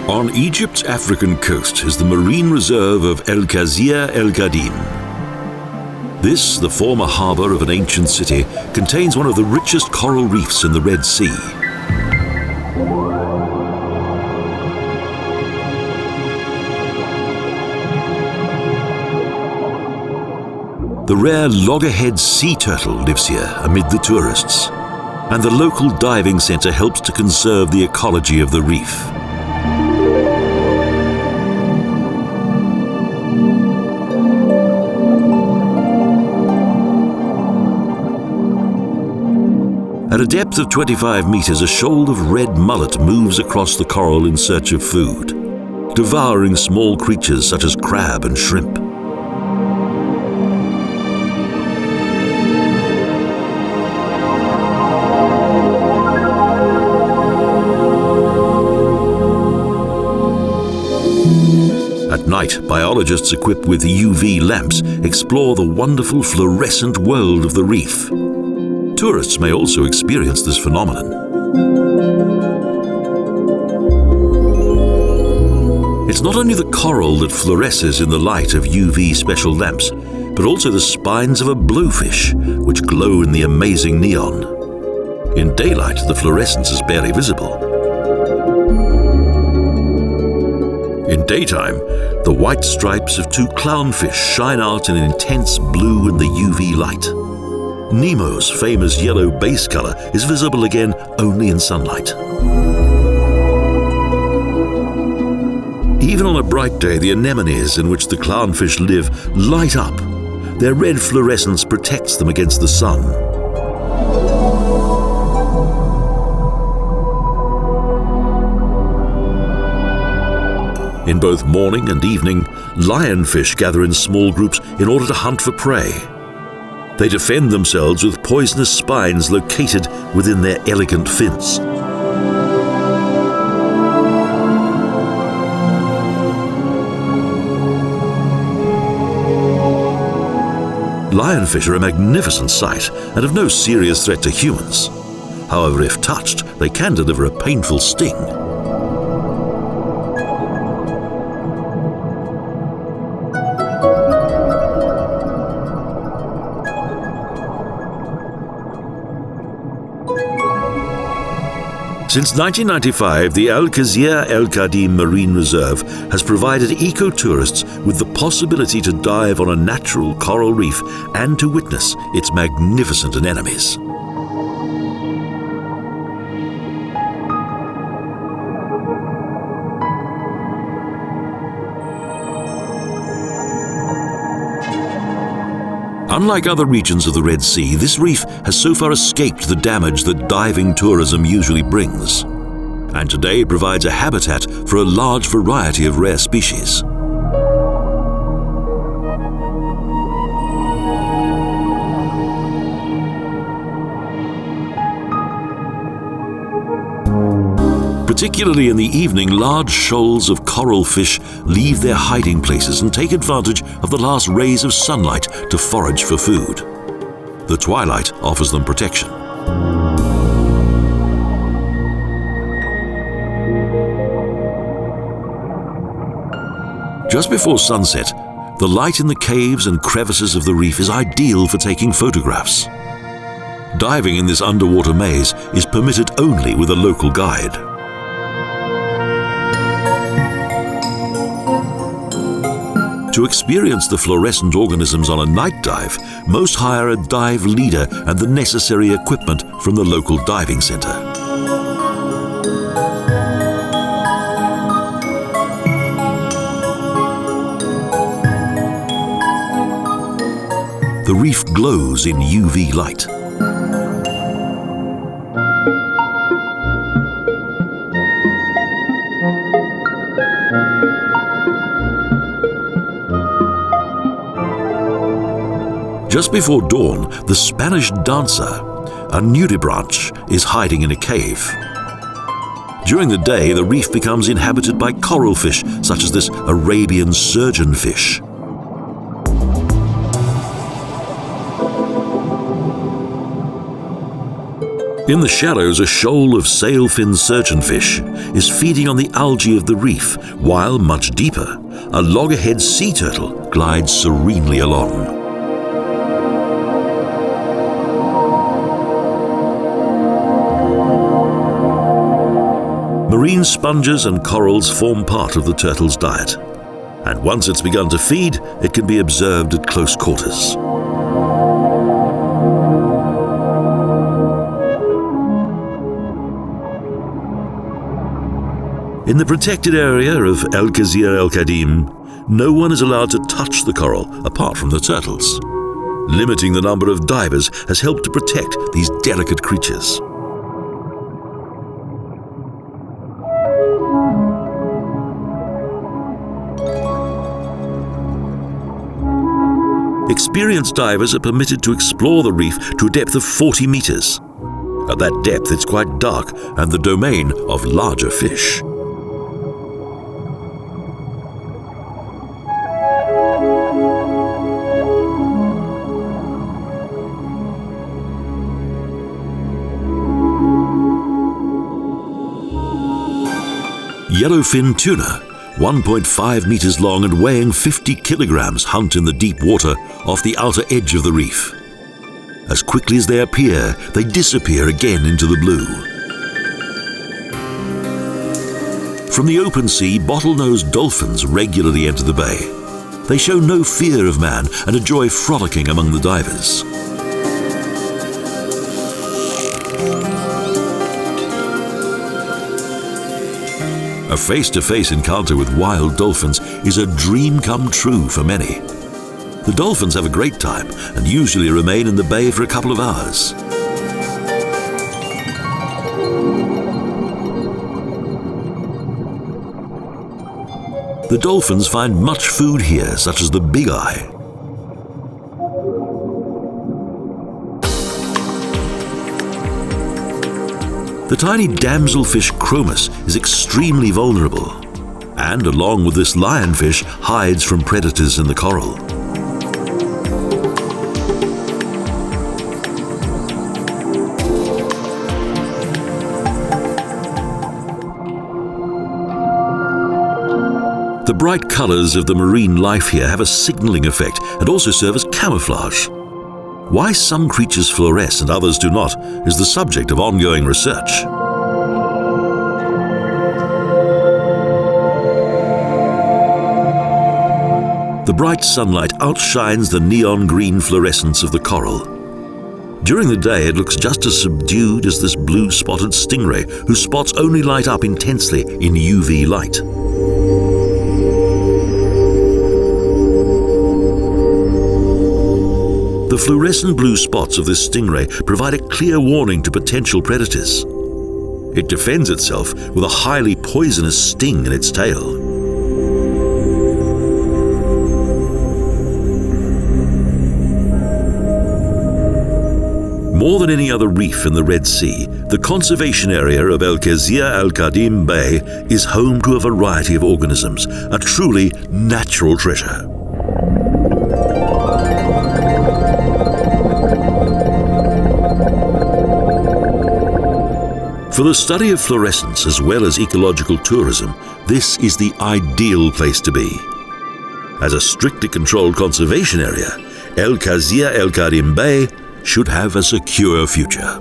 On Egypt's African coast is the marine reserve of Quseir el Qadim. This, the former harbour of an ancient city, contains one of the richest coral reefs in the Red Sea. The rare loggerhead sea turtle lives here amid the tourists, and the local diving centre helps to conserve the ecology of the reef. At a depth of 25 metres, a shoal of red mullet moves across the coral in search of food, devouring small creatures such as crab and shrimp. At night, biologists equipped with UV lamps explore the wonderful fluorescent world of the reef. Tourists may also experience this phenomenon. It's not only the coral that fluoresces in the light of UV special lamps, but also the spines of a blowfish, which glow in the amazing neon. In daylight, the fluorescence is barely visible. In daytime, the white stripes of two clownfish shine out in an intense blue in the UV light. Nemo's famous yellow base color is visible again only in sunlight. Even on a bright day, the anemones in which the clownfish live light up. Their red fluorescence protects them against the sun. In both morning and evening, lionfish gather in small groups in order to hunt for prey. They defend themselves with poisonous spines located within their elegant fins. Lionfish are a magnificent sight and of no serious threat to humans. However, if touched, they can deliver a painful sting. Since 1995, the Quseir el Qadim Marine Reserve has provided eco-tourists with the possibility to dive on a natural coral reef and to witness its magnificent anemones. Unlike other regions of the Red Sea, this reef has so far escaped the damage that diving tourism usually brings, and today provides a habitat for a large variety of rare species. Particularly in the evening, large shoals of coral fish leave their hiding places and take advantage of the last rays of sunlight to forage for food. The twilight offers them protection. Just before sunset, the light in the caves and crevices of the reef is ideal for taking photographs. Diving in this underwater maze is permitted only with a local guide. To experience the fluorescent organisms on a night dive, most hire a dive leader and the necessary equipment from the local diving center. The reef glows in UV light. Just before dawn, the Spanish dancer, a nudibranch, is hiding in a cave. During the day, the reef becomes inhabited by coral fish, such as this Arabian surgeonfish. In the shallows, a shoal of sailfin surgeonfish is feeding on the algae of the reef, while much deeper, a loggerhead sea turtle glides serenely along. Marine sponges and corals form part of the turtle's diet, and once it's begun to feed, it can be observed at close quarters. In the protected area of Quseir el Qadim, no one is allowed to touch the coral apart from the turtles. Limiting the number of divers has helped to protect these delicate creatures. Experienced divers are permitted to explore the reef to a depth of 40 meters. At that depth, it's quite dark and the domain of larger fish. Yellowfin tuna, 1.5 meters long and weighing 50 kilograms, hunt in the deep water off the outer edge of the reef. As quickly as they appear, they disappear again into the blue. From the open sea, bottlenose dolphins regularly enter the bay. They show no fear of man and enjoy frolicking among the divers. A face-to-face encounter with wild dolphins is a dream come true for many. The dolphins have a great time and usually remain in the bay for a couple of hours. The dolphins find much food here, such as the big eye. The tiny damselfish chromis is extremely vulnerable, and along with this lionfish, hides from predators in the coral. The bright colors of the marine life here have a signaling effect and also serve as camouflage. Why some creatures fluoresce and others do not is the subject of ongoing research. The bright sunlight outshines the neon green fluorescence of the coral. During the day, it looks just as subdued as this blue-spotted stingray, whose spots only light up intensely in UV light. The fluorescent blue spots of this stingray provide a clear warning to potential predators. It defends itself with a highly poisonous sting in its tail. More than any other reef in the Red Sea, the conservation area of Quseir el Qadim Bay is home to a variety of organisms, a truly natural treasure. For the study of fluorescence as well as ecological tourism, this is the ideal place to be. As a strictly controlled conservation area, Quseir el Qadim Bay should have a secure future.